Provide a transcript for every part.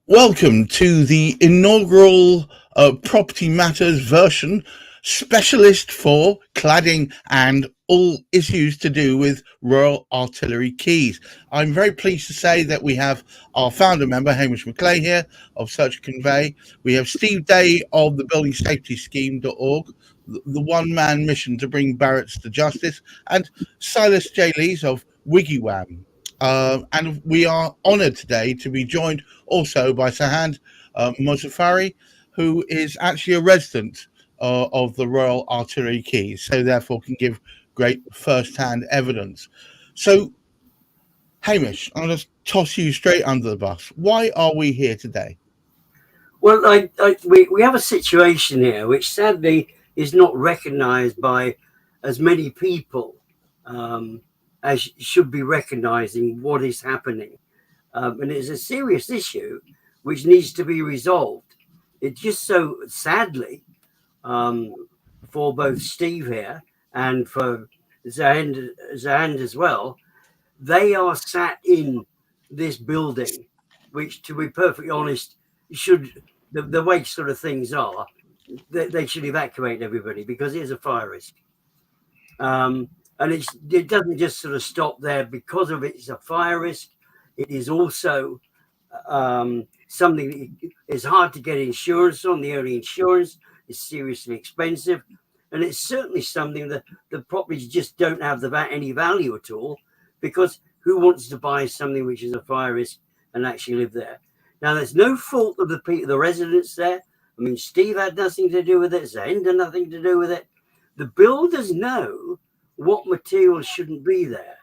Welcome to the inaugural Property Matters version, specialist for cladding and all issues to do with Royal Artillery Quays. I'm very pleased to say that we have our founder member, Hamish McLay, here of Search Convey. We have Steve Day of the Building Safety Scheme.org, the one-man mission to bring Barretts to justice, and Silas J of WiggyWam. And we are honoured today to be joined also by Sahand Mozafari, who is actually a resident of the Royal Artillery Quays, so therefore can give great first-hand evidence. So, Hamish, I'm going to toss you straight under the bus. Why are we here today? Well, we have a situation here which sadly is not recognised by as many people as should be recognising what is happening. And it's a serious issue which needs to be resolved. It just so sadly for both Steve here and for Sahand as well, they are sat in this building, which, to be perfectly honest, should the way sort of things are, they should evacuate everybody because it is a fire risk. And it doesn't just sort of stop there because of it's a fire risk. It is also something that is hard to get insurance on. The only insurance is seriously expensive. And it's certainly something that the properties just don't have any value at all, because who wants to buy something which is a fire risk and actually live there? Now, there's no fault of the residents there. I mean, Steve had nothing to do with it. Zahend had nothing to do with it. The builders know what materials shouldn't be there,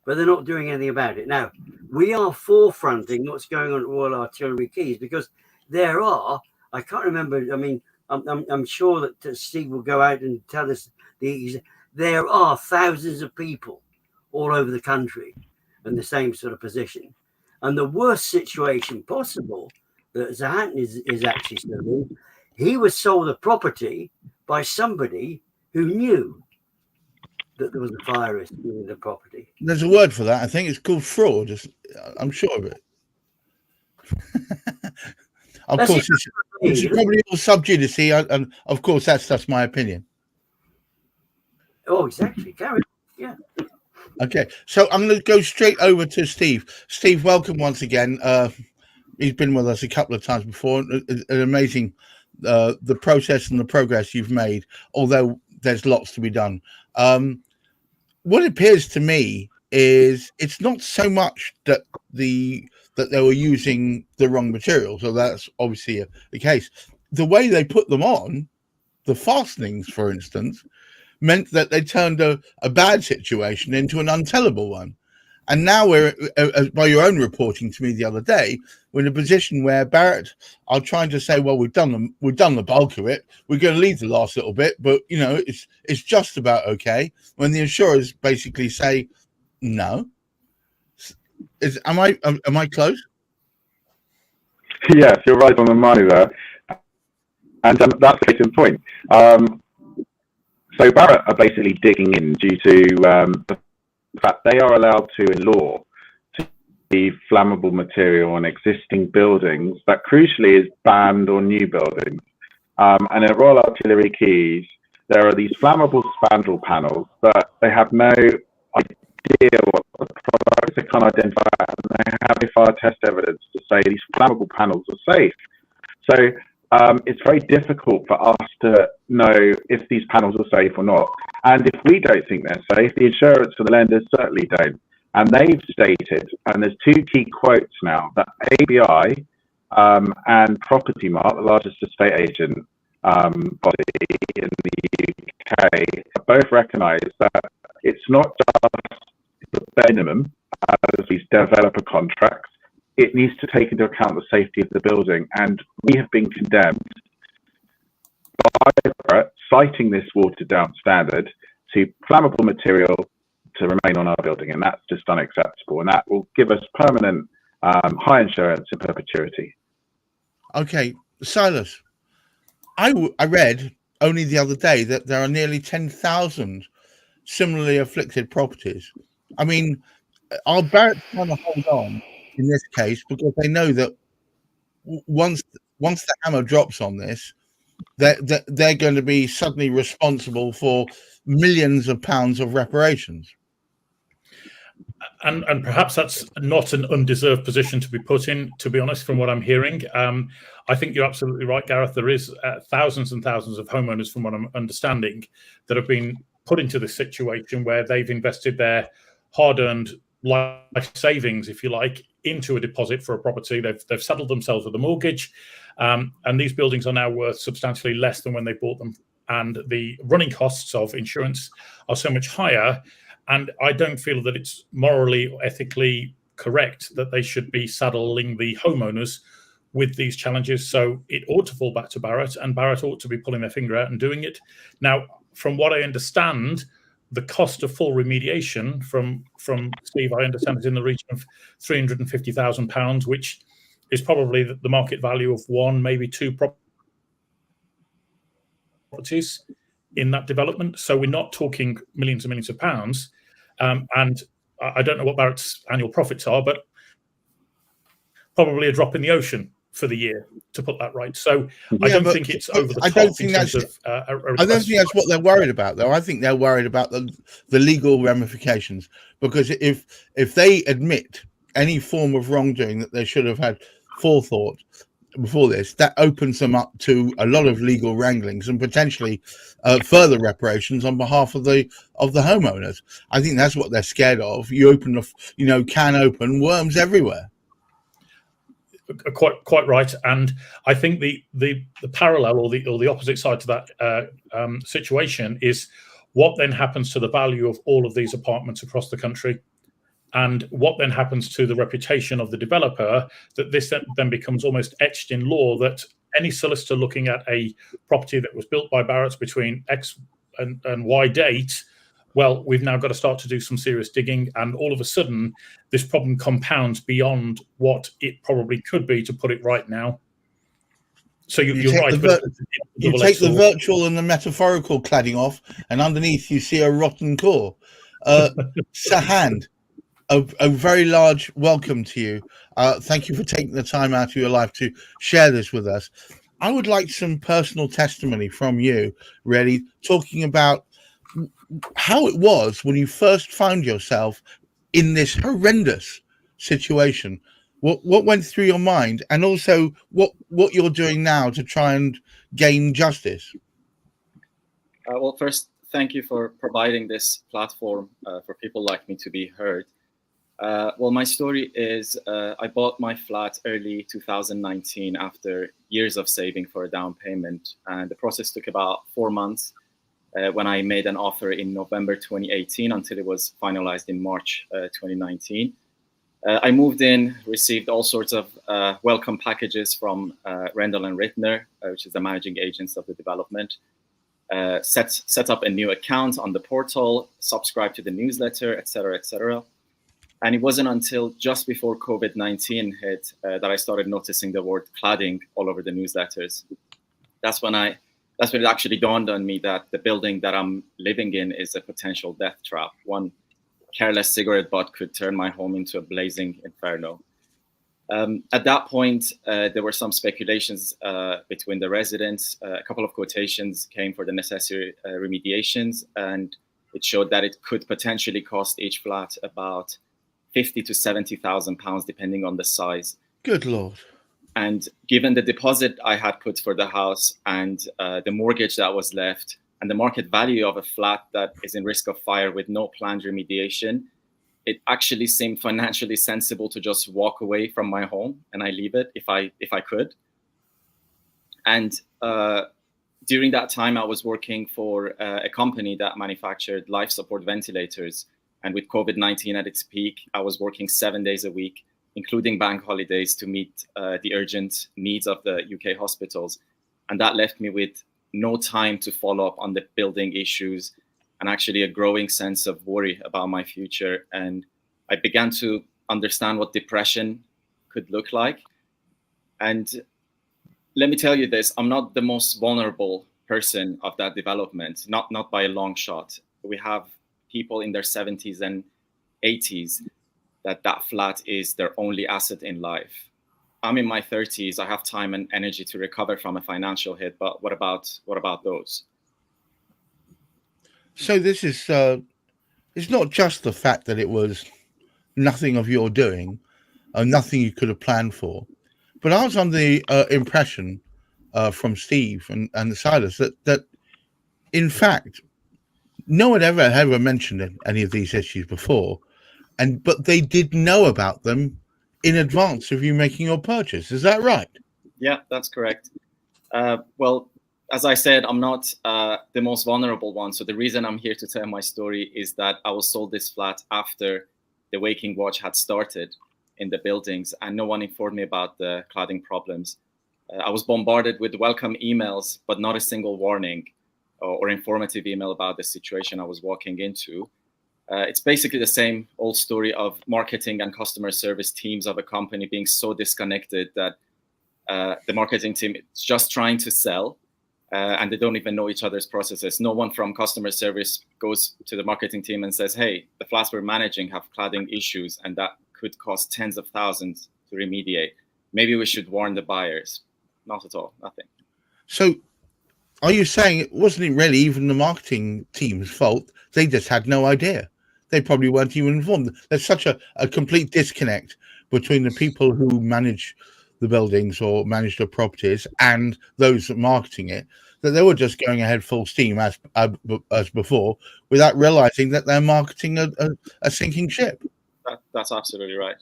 but they're not doing anything about it. Now, we are forefronting what's going on at Royal Artillery Quays because there are, I can't remember, I mean, I'm sure that Steve will go out and tell us there are thousands of people all over the country in the same sort of position. And the worst situation possible that Sahand is actually still in, he was sold a property by somebody who knew that there was a fire risk in the property. There's a word for that. I think it's called fraud. I'm sure of it. Of course, it's probably all sub judice, and of course, that's my opinion. Oh, exactly. Carry on. Yeah. Okay, so I'm going to go straight over to Steve. Steve, welcome once again. He's been with us a couple of times before. An amazing the process and the progress you've made, although there's lots to be done. What appears to me is it's not so much that they were using the wrong material, so that's obviously the case. The way they put them on, the fastenings, for instance, meant that they turned a bad situation into an untellable one. And now we're, by your own reporting to me the other day, we're in a position where Barrett are trying to say, well, we've done the bulk of it. We're going to leave the last little bit, but it's just about okay. When the insurers basically say, no. Am I close? Yes, you're right on the money there, and that's the case in point. So Barrett are basically digging in due to the fact they are allowed to, in law, to leave flammable material on existing buildings that crucially is banned on new buildings. And at Royal Artillery Quays, there are these flammable spandrel panels, but they have no idea what the products they can't identify, and they have no fire test evidence to say these flammable panels are safe. So it's very difficult for us to know if these panels are safe or not. And if we don't think they're safe, the insurance for the lenders certainly don't. And they've stated, and there's two key quotes now, that ABI and Property Mart, the largest estate agent body in the UK, both recognise that it's not just the minimum as these developer contracts. It needs to take into account the safety of the building, and we have been condemned by citing this watered down standard to flammable material to remain on our building, and that's just unacceptable, and that will give us permanent high insurance in perpetuity. Okay, Silas, I read only the other day that there are nearly 10,000 similarly afflicted properties. I mean, are Barrett trying to hold on in this case because they know that once the hammer drops on this, they're going to be suddenly responsible for millions of pounds of reparations. And perhaps that's not an undeserved position to be put in, to be honest, from what I'm hearing. I think you're absolutely right, Gareth. There is thousands and thousands of homeowners, from what I'm understanding, that have been put into this situation where they've invested their hard-earned life savings, if you like, into a deposit for a property. They've settled themselves with a mortgage, and these buildings are now worth substantially less than when they bought them. And the running costs of insurance are so much higher. And I don't feel that it's morally or ethically correct that they should be saddling the homeowners with these challenges. So it ought to fall back to Barratt, and Barratt ought to be pulling their finger out and doing it. Now, from what I understand, the cost of full remediation from Steve, I understand, is in the region of £350,000, which is probably the market value of one, maybe two properties in that development. So we're not talking millions and millions of pounds. And I don't know what Barratt's annual profits are, but probably a drop in the ocean for the year, to put that right. So I don't think it's over the top. I don't think that's what they're worried about, though. I think they're worried about the legal ramifications, because if they admit any form of wrongdoing that they should have had forethought before this, that opens them up to a lot of legal wranglings and potentially further reparations on behalf of the homeowners. I think that's what they're scared of. You open can open, worms everywhere. Quite right, and I think the parallel or the opposite side to that situation is what then happens to the value of all of these apartments across the country, and what then happens to the reputation of the developer, that this then becomes almost etched in law that any solicitor looking at a property that was built by Barratt between X and Y date, well, we've now got to start to do some serious digging, and all of a sudden this problem compounds beyond what it probably could be, to put it right now. So you're right. You take the virtual and the metaphorical cladding off, and underneath you see a rotten core. Sahand, a very large welcome to you. Thank you for taking the time out of your life to share this with us. I would like some personal testimony from you, really, talking about how it was when you first found yourself in this horrendous situation. What went through your mind, and also what you're doing now to try and gain justice? Well, first, thank you for providing this platform for people like me to be heard. Well, my story is I bought my flat early 2019 after years of saving for a down payment, and the process took about 4 months. When I made an offer in November 2018 until it was finalized in March 2019. I moved in, received all sorts of welcome packages from Rendell and Rittner, which is the managing agents of the development. Set up a new account on the portal, subscribed to the newsletter, etc., etc. And it wasn't until just before COVID-19 hit that I started noticing the word cladding all over the newsletters. That's when it actually dawned on me that the building that I'm living in is a potential death trap. One careless cigarette butt could turn my home into a blazing inferno. At that point, there were some speculations between the residents. A couple of quotations came for the necessary remediations, and it showed that it could potentially cost each flat about £50,000 to £70,000, depending on the size. Good Lord. And given the deposit I had put for the house and the mortgage that was left and the market value of a flat that is in risk of fire with no planned remediation, it actually seemed financially sensible to just walk away from my home and I leave it if I could. And during that time, I was working for a company that manufactured life support ventilators. And with COVID-19 at its peak, I was working 7 days a week, including bank holidays, to meet the urgent needs of the UK hospitals. And that left me with no time to follow up on the building issues and actually a growing sense of worry about my future. And I began to understand what depression could look like. And let me tell you this, I'm not the most vulnerable person of that development, not by a long shot. We have people in their 70s and 80s that flat is their only asset in life. I'm in my 30s. I have time and energy to recover from a financial hit. But what about those? So this is it's not just the fact that it was nothing of your doing, nothing you could have planned for, but I was under the impression from Steve and Silas that in fact no one ever mentioned any of these issues before, but they did know about them in advance of you making your purchase. Is that right? Yeah, that's correct. Well, as I said, I'm not the most vulnerable one. So the reason I'm here to tell my story is that I was sold this flat after the waking watch had started in the buildings, and no one informed me about the cladding problems. I was bombarded with welcome emails, but not a single warning or informative email about the situation I was walking into. It's basically the same old story of marketing and customer service teams of a company being so disconnected that the marketing team is just trying to sell, and they don't even know each other's processes. No one from customer service goes to the marketing team and says, hey, the flats we're managing have cladding issues, and that could cost tens of thousands to remediate. Maybe we should warn the buyers. Not at all, nothing. So are you saying it wasn't really even the marketing team's fault? They just had no idea. They probably weren't even informed. There's such a complete disconnect between the people who manage the buildings or manage the properties and those marketing it, that they were just going ahead full steam as before without realizing that they're marketing a sinking ship. That's absolutely right.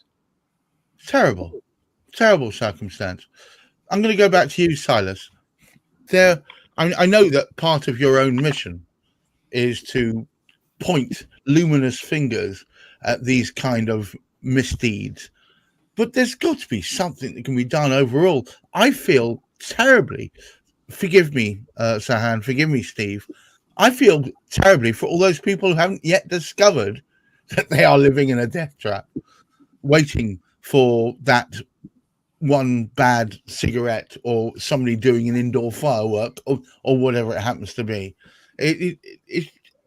Terrible circumstance. I'm going to go back to you, Silas. I know that part of your own mission is to point luminous fingers at these kind of misdeeds, but there's got to be something that can be done overall. I feel terribly, forgive me, Sahand, forgive me, Steve, I feel terribly for all those people who haven't yet discovered that they are living in a death trap, waiting for that one bad cigarette or somebody doing an indoor firework or whatever it happens to be.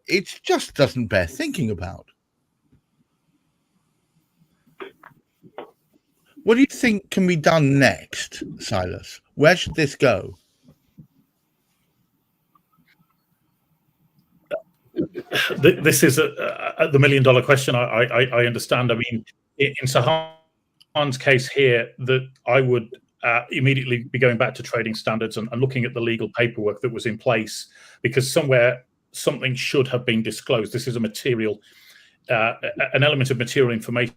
It just doesn't bear thinking about. What do you think can be done next, Silas? Where should this go? This is the $1 million question. I understand. I mean, in Sahand's case here, that I would immediately be going back to trading standards and looking at the legal paperwork that was in place, because somewhere something should have been disclosed. This is a material, an element of material information.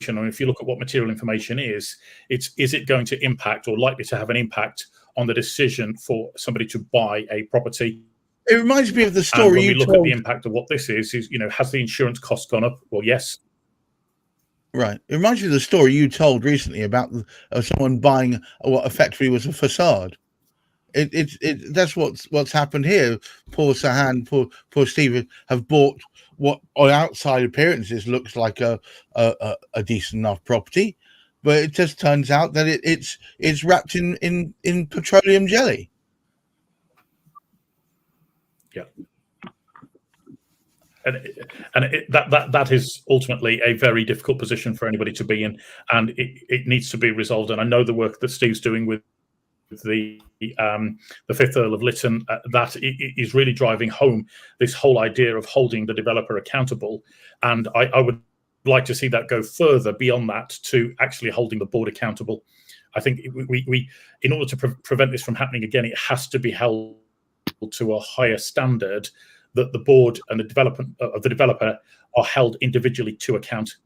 And if you look at what material information is it going to impact or likely to have an impact on the decision for somebody to buy a property? It reminds me of the story and when you we look told. at the impact of what this is, has the insurance cost gone up? Well, yes. Right. It reminds me of the story you told recently about someone buying what effectively was a facade. That's what's happened here. Poor Sahand, poor Steve have bought what on outside appearances looks like a decent enough property, but it just turns out that it's wrapped in petroleum jelly. Yeah. And that is ultimately a very difficult position for anybody to be in, and it needs to be resolved. And I know the work that Steve's doing with the 5th Earl of Lytton, that is really driving home this whole idea of holding the developer accountable. And I would like to see that go further beyond that to actually holding the board accountable. I think we in order to prevent this from happening again, it has to be held to a higher standard, that the board and the developer are held individually to account.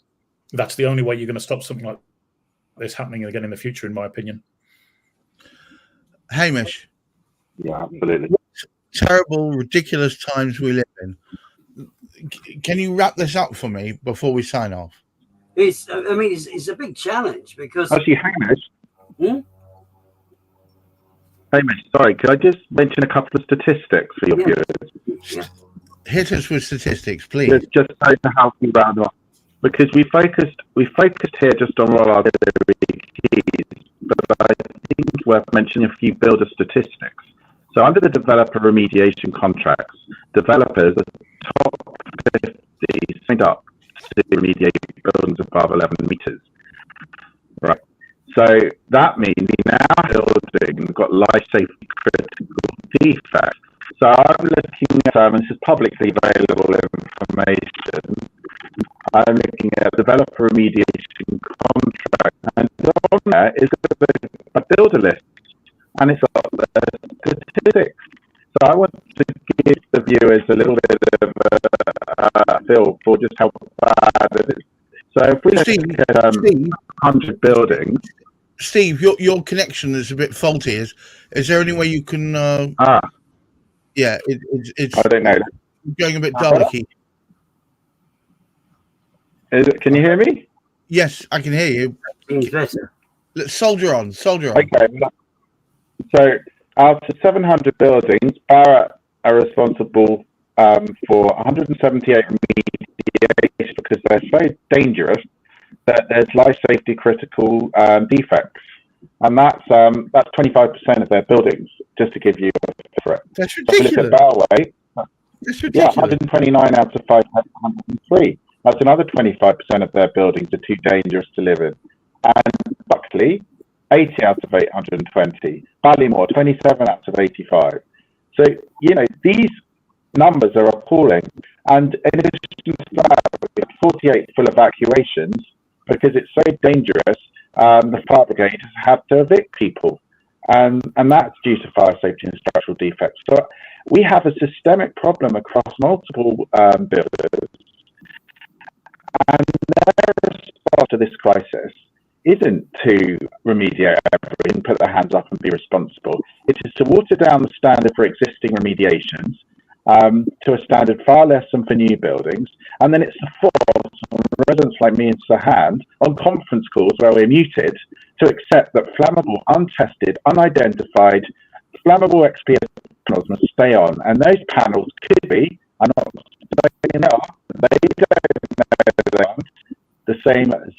That's the only way you're going to stop something like this happening again in the future, in my opinion. Hamish. Yeah, absolutely. Terrible, ridiculous times we live in. Can you wrap this up for me before we sign off? It's a big challenge because Actually, Hamish. Hamish, sorry, could I just mention a couple of statistics for your viewers? Yeah. Hit us with statistics, please. Just to help you round off, because we focused here just on what our keys, but I think it's worth mentioning a few builder statistics. So under the developer remediation contracts, developers, the top 50 signed up to remediate buildings above 11 meters. Right. So that means in our building, we've got life safety critical defects. So I'm looking at, this is publicly available information. I'm looking at developer remediation contract, and on there is a builder list, and it's got the statistics. So I want to give the viewers a little bit of a feel for just how bad it is. So if we look at 100 buildings. Steve, your connection is a bit faulty. Is there any way you can? Yeah, it's. I don't know. Going a bit darky. Can you hear me? Yes, I can hear you. Seems better. Let's soldier on. Okay. So out of 700 buildings, Barratt are responsible for 178 remediation because they're so dangerous that there's life safety critical defects, and that's 25% of their buildings. Just to give you a figure. That's ridiculous. So if you look at Bellway, that's ridiculous. Yeah, 129 out of 503. That's another 25% of their buildings are too dangerous to live in. And Buckley, 80 out of 820. Ballymore, 27 out of 85. So, you know, these numbers are appalling. And in addition to that, we have 48 full evacuations because it's so dangerous. The fire brigade has had to evict people. And that's due to fire safety and structural defects. So we have a systemic problem across multiple builders. And their response to this crisis isn't to remediate everything, put their hands up and be responsible. It is to water down the standard for existing remediations to a standard far less than for new buildings. And then it's the force on residents like me and Sahand on conference calls where we're muted to accept that flammable, untested, unidentified, flammable XP panels must stay on. And those panels could be, I'm not saying they are, they don't know the same as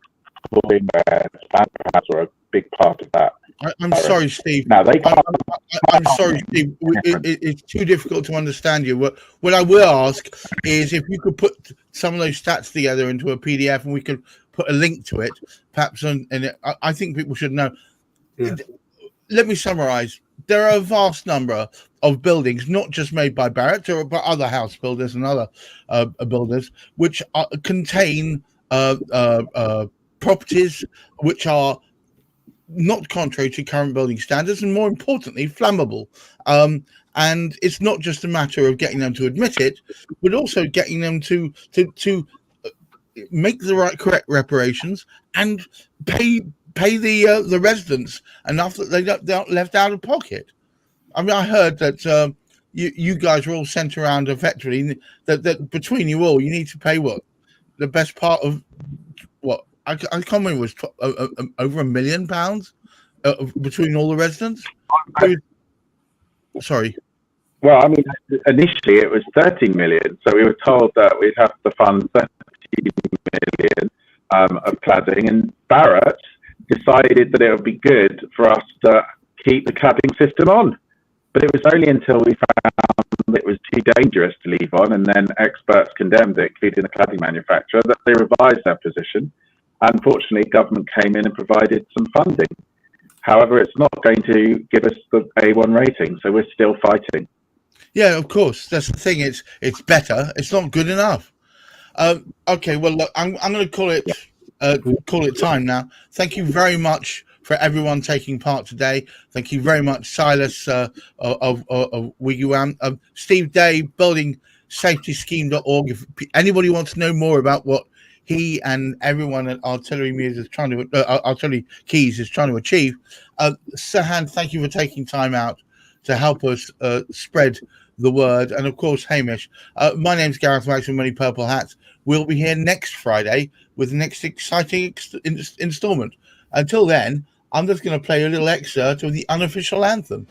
falling where perhaps were a big part of that. I'm sorry, Steve. Now they can't. I'm sorry, Steve. It's too difficult to understand you. What I will ask is if you could put some of those stats together into a PDF and we could put a link to it, perhaps. And I think people should know. Yeah. Let me summarize. There are a vast number of buildings, not just made by Barratt, but other house builders and other builders, which contain properties which are not contrary to current building standards, and more importantly, flammable. And it's not just a matter of getting them to admit it, but also getting them to make the correct reparations and pay the residents enough that they're not left out of pocket. I mean, I heard that you guys are all sent around effectively that between you all, you need to pay what the best part of what I can't remember, was over £1 million between all the residents. Sorry. Well, I mean, initially it was 13 million, so we were told that we'd have to fund 30 million of cladding, and Barratt decided that it would be good for us to keep the cladding system on. But it was only until we found it was too dangerous to leave on, and then experts condemned it, including the cladding manufacturer, that they revised their position. Unfortunately, government came in and provided some funding. However, it's not going to give us the A1 rating, so we're still fighting. Yeah, of course. That's the thing. It's better. It's not good enough. Okay, well, look, I'm going to call it time now. Thank you very much for everyone taking part today. Thank you very much, Silas of WiggyWam, Steve Day, buildingsafetyscheme.org. If anybody wants to know more about what he and everyone at Artillery Keys is trying to achieve, Sahand, thank you for taking time out to help us spread the word. And of course, Hamish, my name's Gareth Wax from Many Purple Hats. We'll be here next Friday with the next exciting installment. Until then, I'm just going to play a little excerpt of the unofficial anthem.